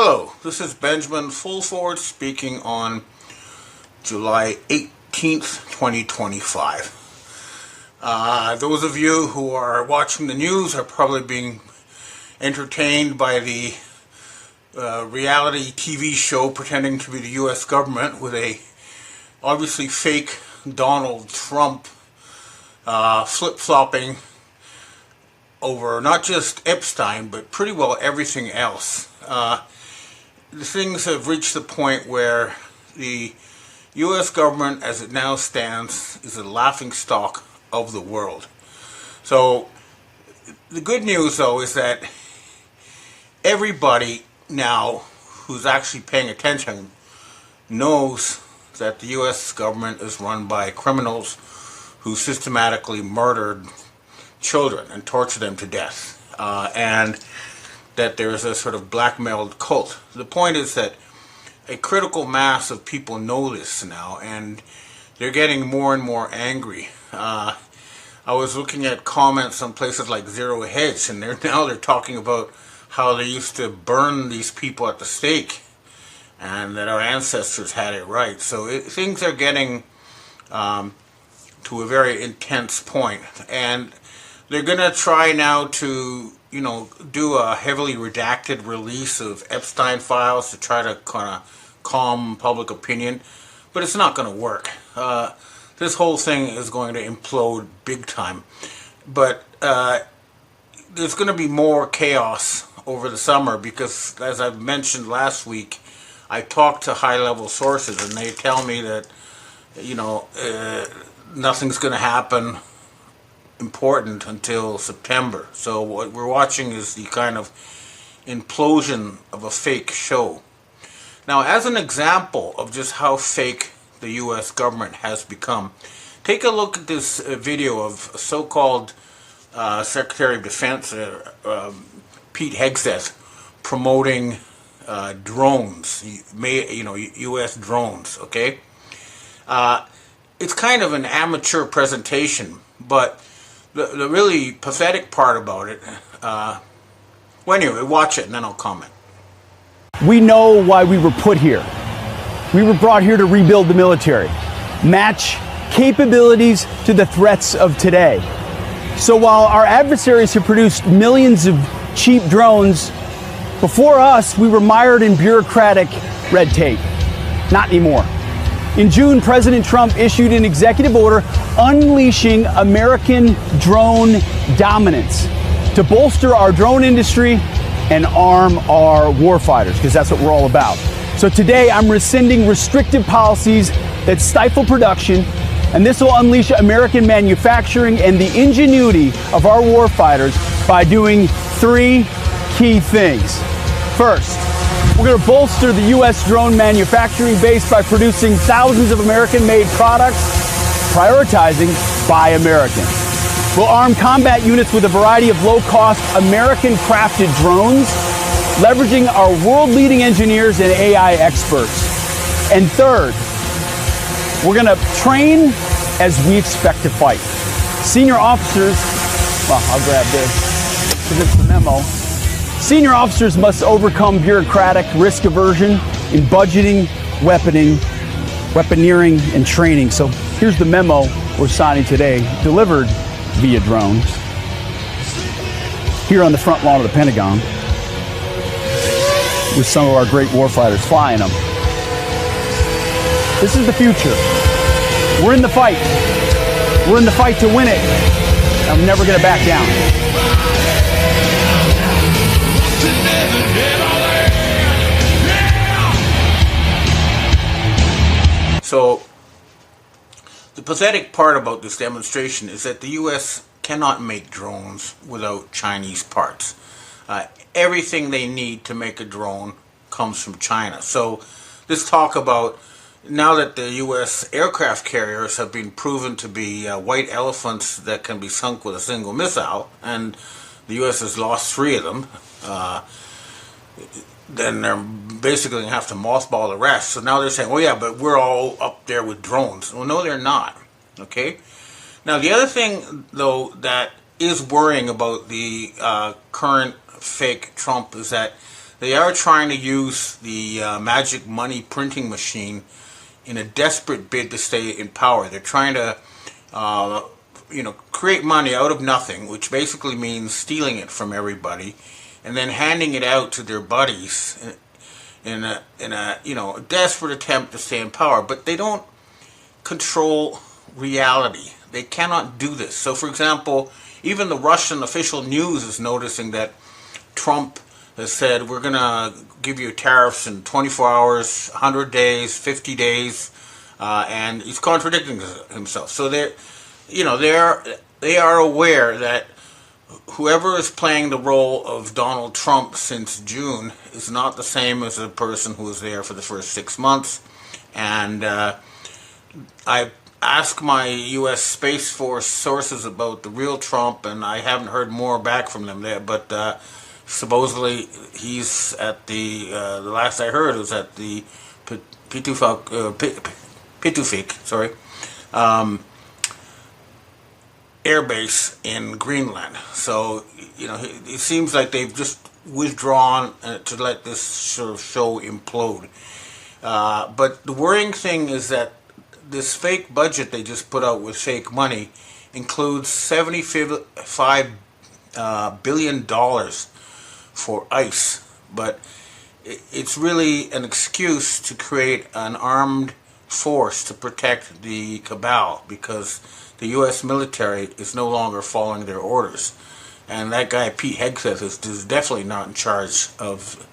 Hello, this is Benjamin Fulford speaking on July 18th, 2025. Those of you who are watching the news are probably being entertained by the reality TV show pretending to be the U.S. government with a obviously fake Donald Trump flip-flopping over not just Epstein but pretty well everything else. The things have reached the point where the U.S. government, as it now stands, is a laughingstock of the world. So the good news, though, is that everybody now who's actually paying attention knows that the U.S. government is run by criminals who systematically murdered children and tortured them to death. And that there is a sort of blackmailed cult. The point is that a critical mass of people know this now, and they're getting more and more angry. I was looking at comments on places like Zero Hedge, and now they're talking about how they used to burn these people at the stake, and that our ancestors had it right. So things are getting to a very intense point, and they're going to try now to do a heavily redacted release of Epstein files to try to kind of calm public opinion, but it's not going to work. This whole thing is going to implode big time. But there's going to be more chaos over the summer because, as I mentioned last week, I talked to high-level sources and they tell me that, nothing's going to happen important until September. So what we're watching is the kind of implosion of a fake show. Now, as an example of just how fake the U.S. government has become, take a look at this video of so-called Secretary of Defense Pete Hegseth promoting drones, U.S. drones. Okay, it's kind of an amateur presentation, but the really pathetic part about it, well, anyway, watch it and then I'll comment. We know why we were put here. We were brought here to rebuild the military, match capabilities to the threats of today. So while our adversaries have produced millions of cheap drones, before us, we were mired in bureaucratic red tape. Not anymore. In June, President Trump issued an executive order unleashing American drone dominance to bolster our drone industry and arm our warfighters, because that's what we're all about. So today, I'm rescinding restrictive policies that stifle production, and this will unleash American manufacturing and the ingenuity of our warfighters by doing three key things. First, we're going to bolster the U.S. drone manufacturing base by producing thousands of American-made products, prioritizing Buy American. We'll arm combat units with a variety of low-cost, American-crafted drones, leveraging our world-leading engineers and AI experts. And third, we're going to train as we expect to fight. Senior officers, well, I'll grab this because it's the memo. Senior officers must overcome bureaucratic risk aversion in budgeting, weaponeering, and training. So here's the memo we're signing today, delivered via drones, here on the front lawn of the Pentagon, with some of our great warfighters flying them. This is the future. We're in the fight. We're in the fight to win it. I'm never going to back down. So, the pathetic part about this demonstration is that the U.S. cannot make drones without Chinese parts. Everything they need to make a drone comes from China. So, this talk about now that the U.S. aircraft carriers have been proven to be white elephants that can be sunk with a single missile, and the U.S. has lost 3 of them, then they're basically going to have to mothball the rest. So now they're saying, oh yeah, but we're all up there with drones. Well, no, they're not. Okay? Now, the other thing, though, that is worrying about the current fake Trump is that they are trying to use the magic money printing machine in a desperate bid to stay in power. They're trying to, create money out of nothing, which basically means stealing it from everybody, and then handing it out to their buddies in a desperate attempt to stay in power. But they don't control reality. They cannot do this. So, for example, even the Russian official news is noticing that Trump has said, we're going to give you tariffs in 24 hours, 100 days, 50 days, and he's contradicting himself. So they are aware that whoever is playing the role of Donald Trump since June is not the same as the person who was there for the first 6 months. And I asked my U.S. Space Force sources about the real Trump, and I haven't heard more back from them there. But supposedly he's at the last I heard was at the Pitufik, air base in Greenland. So it seems like they've just withdrawn to let this sort of show implode. But the worrying thing is that this fake budget they just put out with fake money includes $75 billion for ICE, but it's really an excuse to create an armed force to protect the cabal, because the U.S. military is no longer following their orders. And that guy, Pete Hegseth, is definitely not in charge of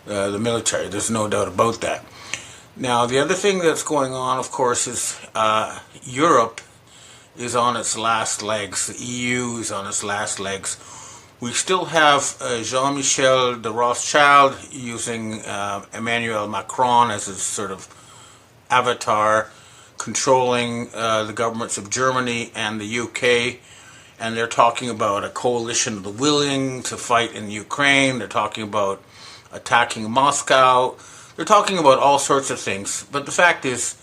the military. There's no doubt about that. Now, the other thing that's going on, of course, is Europe is on its last legs. The EU is on its last legs. We still have Jean-Michel de Rothschild using Emmanuel Macron as his sort of avatar, controlling the governments of Germany and the UK. And they're talking about a coalition of the willing to fight in Ukraine. They're talking about attacking Moscow. They're talking about all sorts of things. But the fact is,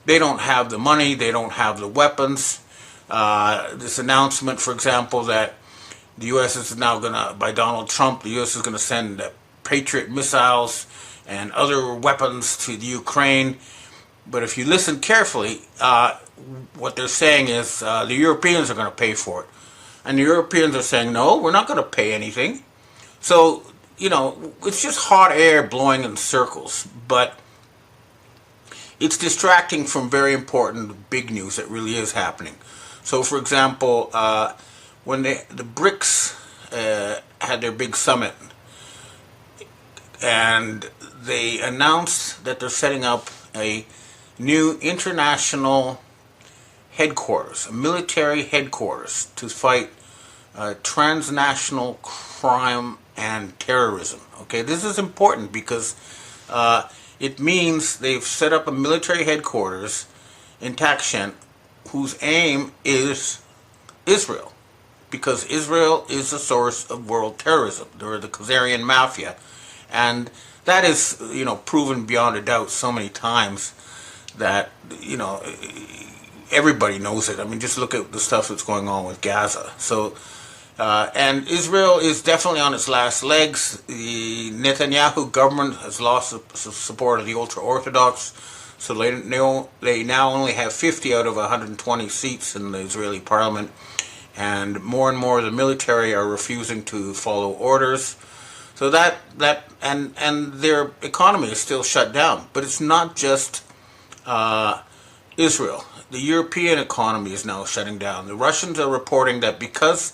they don't have the money. They don't have the weapons. This announcement, for example, that the U.S. is now going to, by Donald Trump, the U.S. is going to send Patriot missiles and other weapons to the Ukraine. But if you listen carefully, what they're saying is the Europeans are going to pay for it. And the Europeans are saying, no, we're not going to pay anything. So, it's just hot air blowing in circles. But it's distracting from very important big news that really is happening. So, for example, when the BRICS had their big summit, and they announced that they're setting up a new international headquarters, a military headquarters to fight transnational crime and terrorism. Okay, this is important because it means they've set up a military headquarters in Tashkent whose aim is Israel, because Israel is the source of world terrorism. They're the Khazarian mafia, and that is, proven beyond a doubt so many times that, everybody knows it. I mean, just look at the stuff that's going on with Gaza. So, and Israel is definitely on its last legs. The Netanyahu government has lost the support of the ultra-Orthodox, so they now only have 50 out of 120 seats in the Israeli parliament, and more the military are refusing to follow orders. So and their economy is still shut down. But it's not just Israel. The European economy is now shutting down. The Russians are reporting that because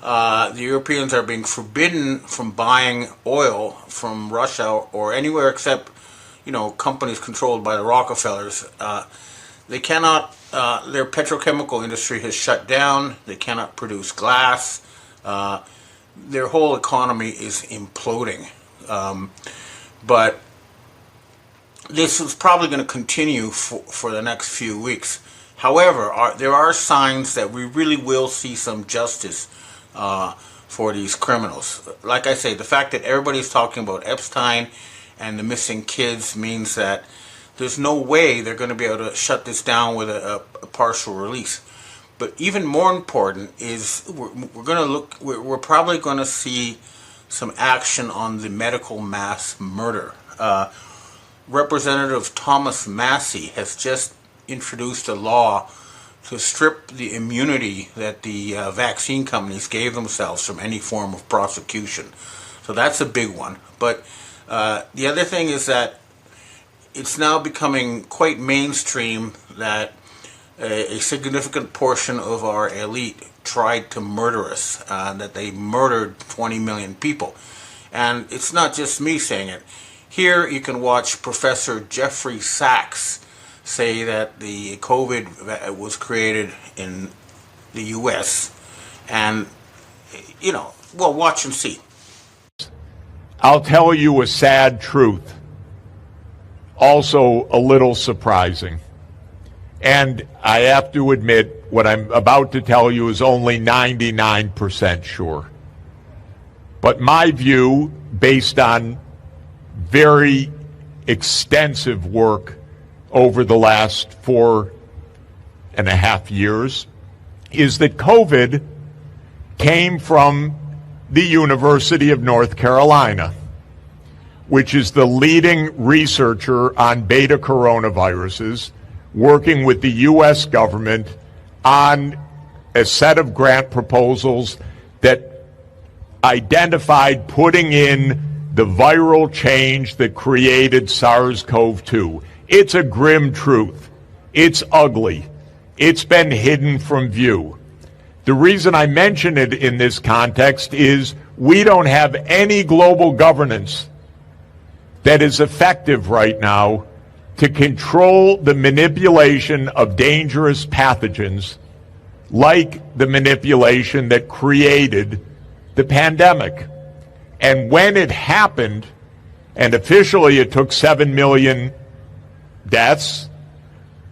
the Europeans are being forbidden from buying oil from Russia or anywhere except, companies controlled by the Rockefellers, they cannot, their petrochemical industry has shut down. They cannot produce glass. Their whole economy is imploding. But this is probably going to continue for the next few weeks. However, there are signs that we really will see some justice for these criminals. Like I say, the fact that everybody's talking about Epstein and the missing kids means that there's no way they're going to be able to shut this down with a partial release. But even more important is we're probably going to see some action on the medical mass murder. Representative Thomas Massey has just introduced a law to strip the immunity that the vaccine companies gave themselves from any form of prosecution. So that's a big one. But the other thing is that it's now becoming quite mainstream that a significant portion of our elite tried to murder us, that they murdered 20 million people. And it's not just me saying it. Here you can watch Professor Jeffrey Sachs say that the COVID was created in the U.S. And, well, watch and see. I'll tell you a sad truth, also a little surprising. And I have to admit, what I'm about to tell you is only 99% sure. But my view, based on very extensive work over the last 4.5 years, is that COVID came from the University of North Carolina, which is the leading researcher on beta coronaviruses, working with the U.S. government on a set of grant proposals that identified putting in the viral change that created SARS-CoV-2. It's a grim truth. It's ugly. It's been hidden from view. The reason I mention it in this context is we don't have any global governance that is effective right now to control the manipulation of dangerous pathogens like the manipulation that created the pandemic. And when it happened, and officially it took 7 million deaths,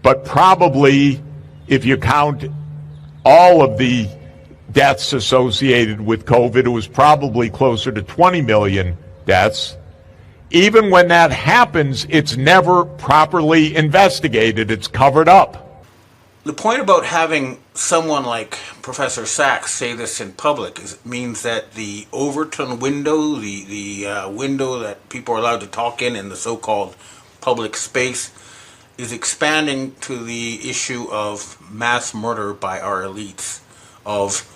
but probably if you count all of the deaths associated with COVID, it was probably closer to 20 million deaths. Even when that happens, it's never properly investigated. It's covered up. The point about having someone like Professor Sachs say this in public means that the Overton window, the window that people are allowed to talk in the so-called public space, is expanding to the issue of mass murder by our elites of,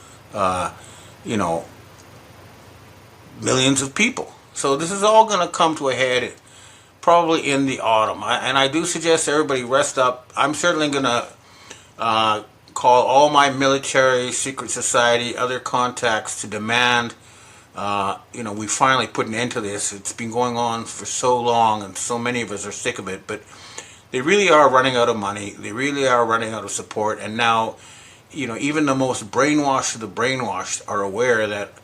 millions of people. So this is all going to come to a head probably in the autumn. And I do suggest everybody rest up. I'm certainly going to call all my military, secret society, other contacts to demand, we finally put an end to this. It's been going on for so long and so many of us are sick of it. But they really are running out of money. They really are running out of support. And now, even the most brainwashed of the brainwashed are aware that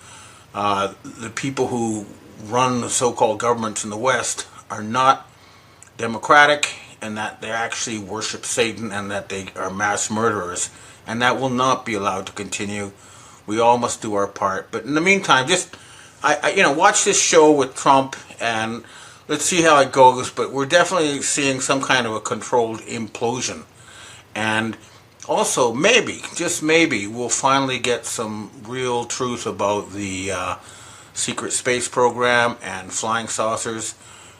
the people who run the so-called governments in the West are not democratic, and that they actually worship Satan, and that they are mass murderers, and that will not be allowed to continue. We all must do our part. But in the meantime, just watch this show with Trump, and let's see how it goes. But we're definitely seeing some kind of a controlled implosion, and also maybe, just maybe, we'll finally get some real truth about the secret space program and flying saucers.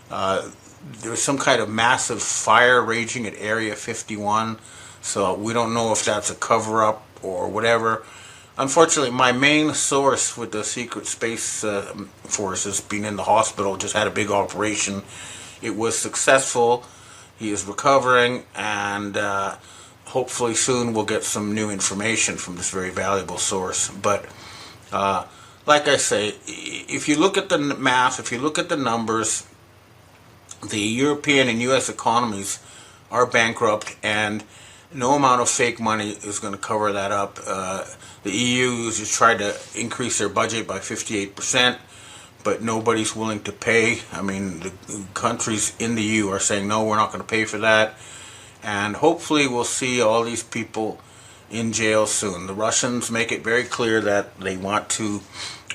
There's some kind of massive fire raging at Area 51, so we don't know if that's a cover-up or whatever. Unfortunately, my main source with the secret space forces, being in the hospital, just had a big operation. It was successful. He is recovering, and hopefully soon we'll get some new information from this very valuable source. But like I say, if you look at the math, if you look at the numbers, the European and U.S. economies are bankrupt, and no amount of fake money is going to cover that up. The EU has just tried to increase their budget by 58%, but nobody's willing to pay. I mean, the countries in the EU are saying, no, we're not going to pay for that. And hopefully we'll see all these people in jail soon. The Russians make it very clear that they want to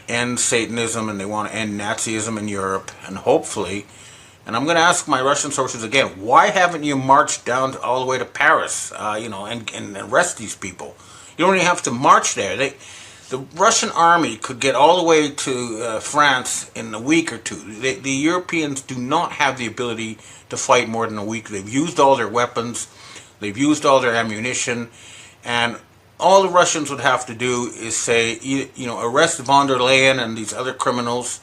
end Satanism and they want to end Nazism in Europe. And hopefully, and I'm going to ask my Russian sources again, why haven't you marched down all the way to Paris, and arrest these people? You don't even have to march there. The Russian army could get all the way to France in a week or two. The Europeans do not have the ability to fight more than a week. They've used all their weapons, they've used all their ammunition, and all the Russians would have to do is say, arrest von der Leyen and these other criminals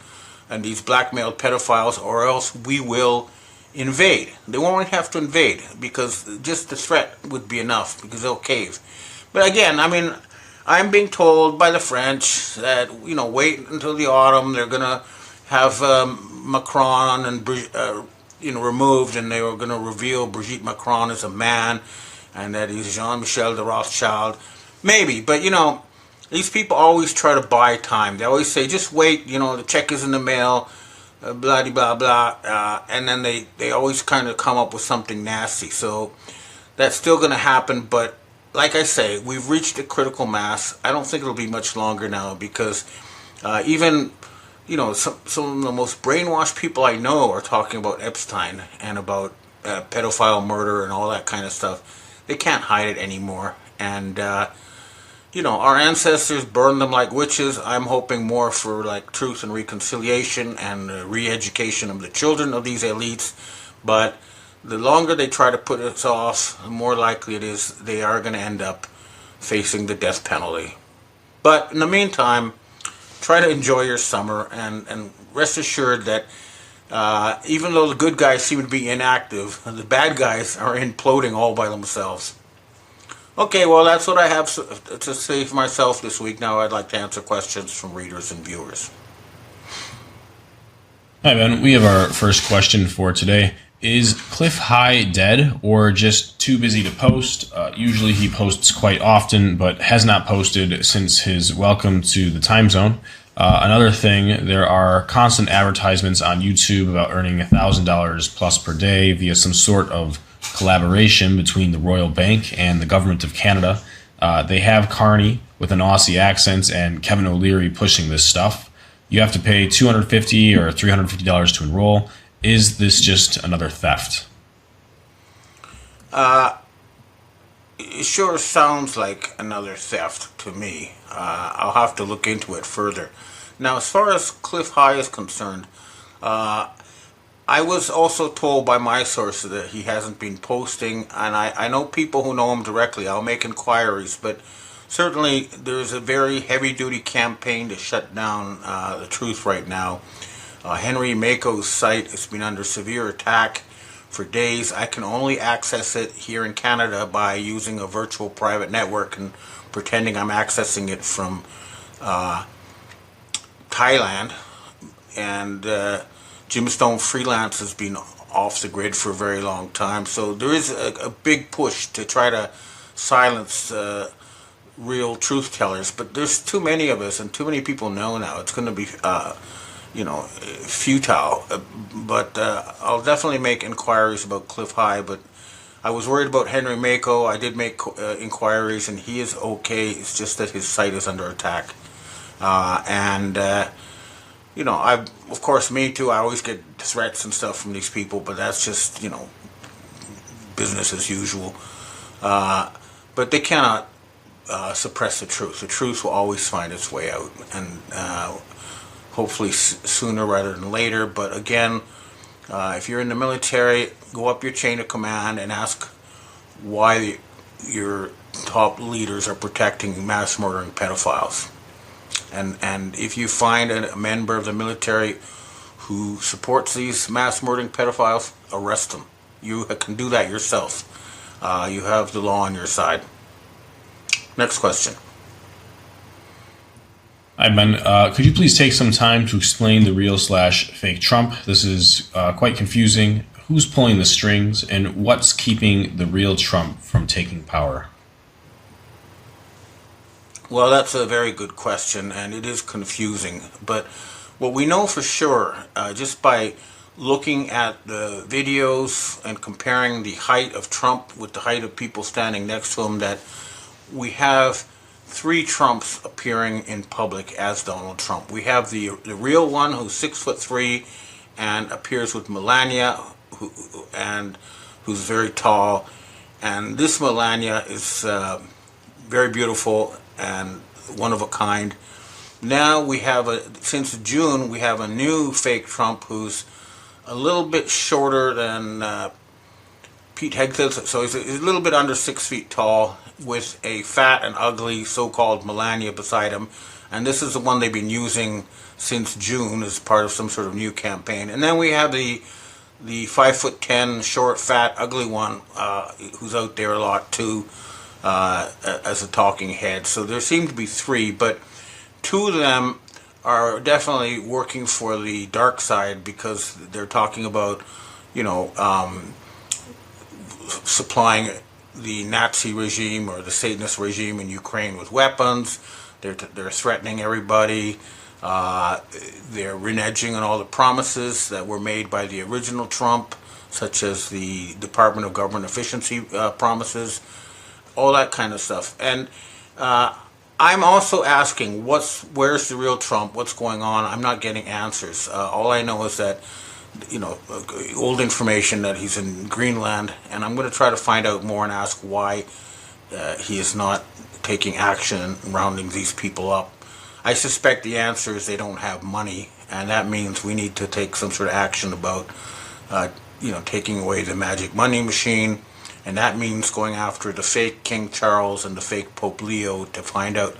and these blackmailed pedophiles, or else we will invade. They won't have to invade because just the threat would be enough because they'll cave. But again, I'm being told by the French that, wait until the autumn. They're going to have Macron and removed, and they were going to reveal Brigitte Macron as a man, and that he's Jean-Michel de Rothschild. Maybe, but these people always try to buy time. They always say, just wait, the check is in the mail, blah, blah, blah, and then they always kind of come up with something nasty. So that's still going to happen, but like I say, we've reached a critical mass. I don't think it'll be much longer now because even, some of the most brainwashed people I know are talking about Epstein and about pedophile murder and all that kind of stuff. They can't hide it anymore. And, our ancestors burned them like witches. I'm hoping more for like truth and reconciliation and re-education of the children of these elites. But the longer they try to put us off, the more likely it is they are going to end up facing the death penalty. But in the meantime, try to enjoy your summer and rest assured that even though the good guys seem to be inactive, the bad guys are imploding all by themselves. Okay, well, that's what I have to say for myself this week. Now I'd like to answer questions from readers and viewers. Hi, Ben. We have our first question for today. Is Cliff High dead or just too busy to post? Usually he posts quite often, but has not posted since his welcome to the time zone. Another thing, there are constant advertisements on YouTube about earning $1,000 plus per day via some sort of collaboration between the Royal Bank and the Government of Canada. They have Carney with an Aussie accent and Kevin O'Leary pushing this stuff. You have to pay $250 or $350 to enroll. Is this just another theft? It sure sounds like another theft to me. I'll have to look into it further. Now, as far as Cliff High is concerned, I was also told by my sources that he hasn't been posting, and I know people who know him directly. I'll make inquiries, but certainly there's a very heavy-duty campaign to shut down the truth right now. Henry Mako's site has been under severe attack for days. I can only access it here in Canada by using a virtual private network and pretending I'm accessing it from Thailand. And Jim Stone Freelance has been off the grid for a very long time. So there is a big push to try to silence real truth tellers. But there's too many of us and too many people know now. It's going to be futile. But I'll definitely make inquiries about Cliff High. But I was worried about Henry Mako. I did make inquiries, and he is okay. It's just that his site is under attack. Of course, me too. I always get threats and stuff from these people, but that's just, business as usual. But they cannot suppress the truth. The truth will always find its way out, and hopefully sooner rather than later. But again, if you're in the military, go up your chain of command and ask why your top leaders are protecting mass murdering pedophiles. And if you find a member of the military who supports these mass murdering pedophiles, arrest them. You can do that yourself. You have the law on your side. Next question. Hi, Ben. Could you please take some time to explain the real/fake Trump? This is quite confusing. Who's pulling the strings, and what's keeping the real Trump from taking power? Well, that's a very good question, and it is confusing. But what we know for sure, just by looking at the videos and comparing the height of Trump with the height of people standing next to him, that we have three Trumps appearing in public as Donald Trump. We have the real one, who's 6'3" and appears with Melania, who's very tall. And this Melania is very beautiful and one of a kind. Now we have since June, we have a new fake Trump who's a little bit shorter than Pete Hegseth, so he's a little bit under 6 feet tall, with a fat and ugly so-called Melania beside him. And this is the one they've been using since June as part of some sort of new campaign. And then we have the 5'10", short, fat, ugly one who's out there a lot too as a talking head. So there seem to be three, but two of them are definitely working for the dark side because they're talking about, supplying the Nazi regime or the Satanist regime in Ukraine with weapons. They're threatening everybody. They're reneging on all the promises that were made by the original Trump, such as the Department of Government Efficiency promises, all that kind of stuff. And I'm also asking, where's the real Trump? What's going on? I'm not getting answers. All I know is that, old information that he's in Greenland, and I'm going to try to find out more and ask why he is not taking action and rounding these people up. I suspect the answer is they don't have money, and that means we need to take some sort of action about, taking away the magic money machine, and that means going after the fake King Charles and the fake Pope Leo to find out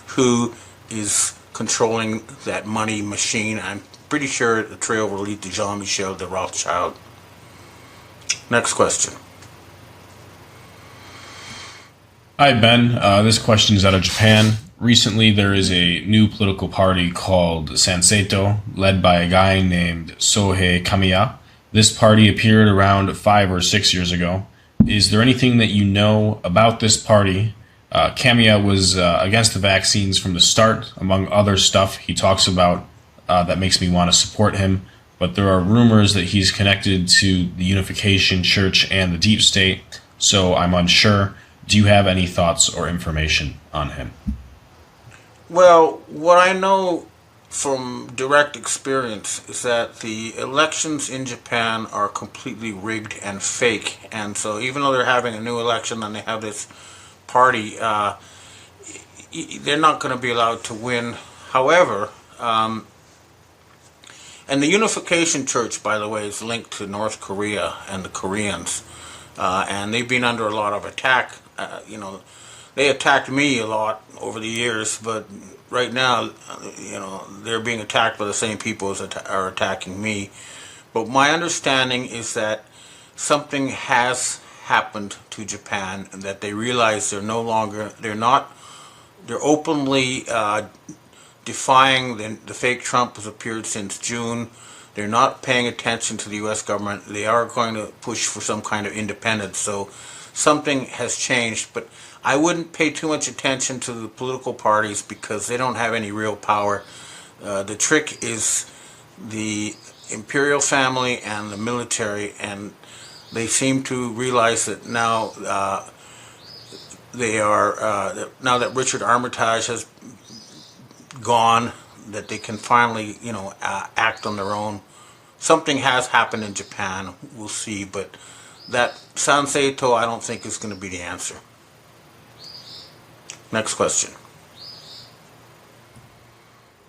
who is controlling that money machine. I'm pretty sure the trail will lead to Jean-Michel de Rothschild. Next question. Hi, Ben. This question is out of Japan. Recently, there is a new political party called Sanseito, led by a guy named Sohei Kamiya. This party appeared around 5 or 6 years ago. Is there anything that you know about this party? Kamiya was against the vaccines from the start, among other stuff he talks about that makes me want to support him. But there are rumors that he's connected to the Unification Church and the Deep State, so I'm unsure. Do you have any thoughts or information on him? Well, what I know from direct experience is that the elections in Japan are completely rigged and fake. And so even though they're having a new election and they have this party, they're not going to be allowed to win. However, and the Unification Church, by the way, is linked to North Korea and the Koreans. And they've been under a lot of attack. They attacked me a lot over the years, but right now, they're being attacked by the same people as are attacking me. But my understanding is that something has happened to Japan, and that they realize they're openly defying the fake Trump has appeared since June. They're not paying attention to the U.S. government. They are going to push for some kind of independence. So something has changed, but I wouldn't pay too much attention to the political parties because they don't have any real power. The trick is the imperial family and the military, and they seem to realize that now now that Richard Armitage has gone, that they can finally, act on their own. Something has happened in Japan. We'll see, but that Sanseito, I don't think is going to be the answer. Next question.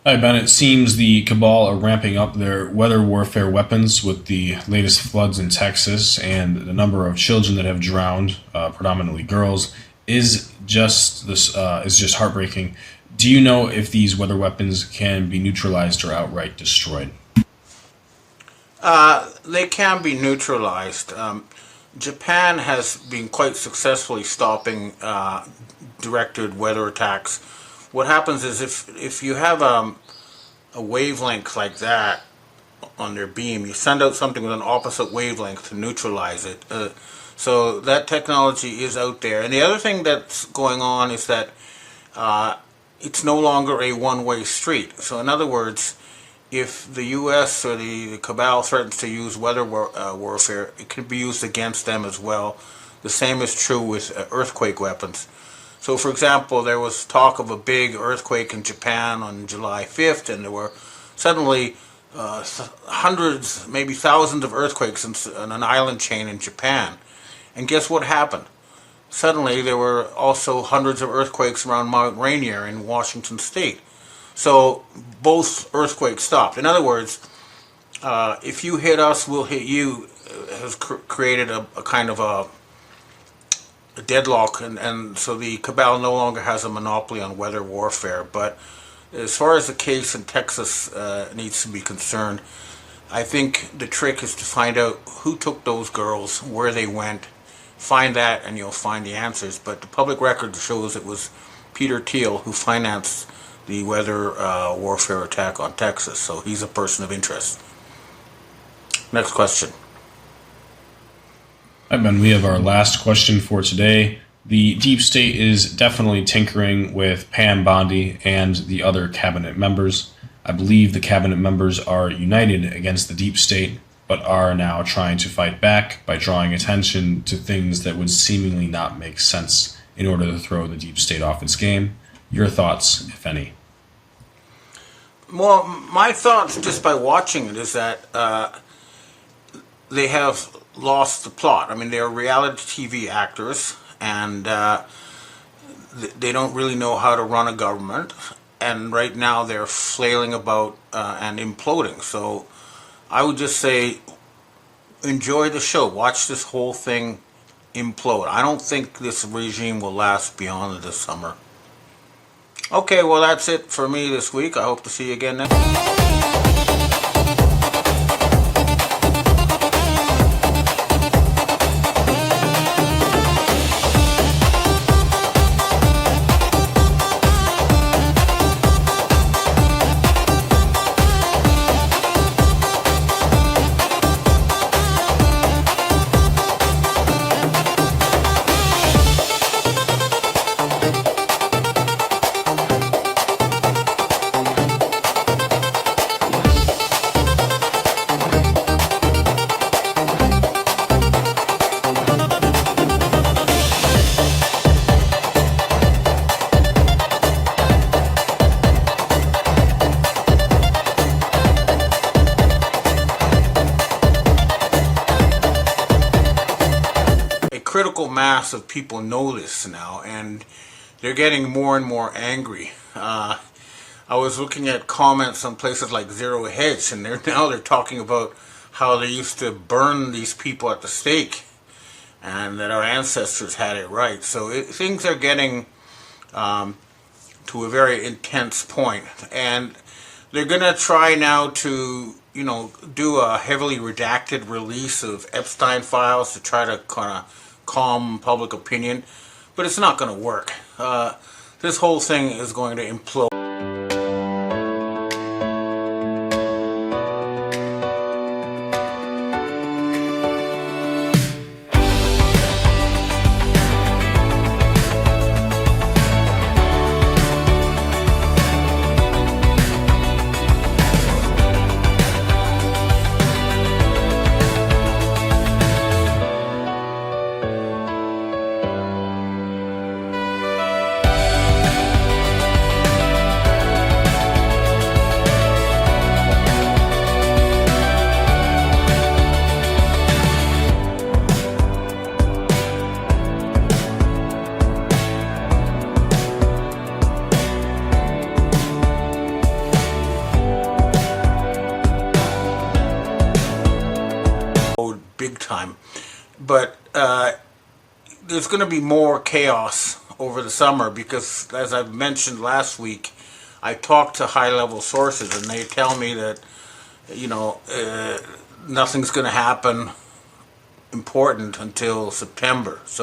Hi, Ben. It seems the cabal are ramping up their weather warfare weapons with the latest floods in Texas, and the number of children that have drowned, predominantly girls, is just heartbreaking. Do you know if these weather weapons can be neutralized or outright destroyed? They can be neutralized. Japan has been quite successfully stopping directed weather attacks. What happens is if you have a wavelength like that on their beam, you send out something with an opposite wavelength to neutralize it. So that technology is out there. And the other thing that's going on is that it's no longer a one-way street. So in other words, if the U.S. or the cabal threatens to use weather warfare, it can be used against them as well. The same is true with earthquake weapons. So, for example, there was talk of a big earthquake in Japan on July 5th, and there were suddenly hundreds, maybe thousands of earthquakes in an island chain in Japan. And guess what happened? suddenly there were also hundreds of earthquakes around Mount Rainier in Washington State. So both earthquakes stopped. In other words, if you hit us, we'll hit you, has created a kind of a deadlock, and so the cabal no longer has a monopoly on weather warfare. But as far as the case in Texas needs to be concerned, I think the trick is to find out who took those girls, where they went, find that, and you'll find the answers. But the public record shows it was Peter Thiel who financed the weather warfare attack on Texas, so he's a person of interest. Next question. Hi, Ben. We have our last question for today. The deep state is definitely tinkering with Pam Bondi and the other cabinet members. I believe the cabinet members are united against the deep state, but are now trying to fight back by drawing attention to things that would seemingly not make sense in order to throw the deep state off its game. Your thoughts, if any? Well, my thoughts just by watching it is that they have lost the plot. I mean, they're reality TV actors, and they don't really know how to run a government. And right now they're flailing about and imploding. So I would just say, enjoy the show. Watch this whole thing implode. I don't think this regime will last beyond this summer. Okay, well, that's it for me this week. I hope to see you again next week. Critical mass of people know this now, and they're getting more and more angry. I was looking at comments on places like Zero Hedge, and they're talking about how they used to burn these people at the stake, and that our ancestors had it right. So things are getting to a very intense point, and they're going to try now to, do a heavily redacted release of Epstein files to try to kind of calm public opinion, but it's not going to work. This whole thing is going to implode. Big time. But there's going to be more chaos over the summer because, as I mentioned last week, I talked to high-level sources, and they tell me that, nothing's going to happen important until September. So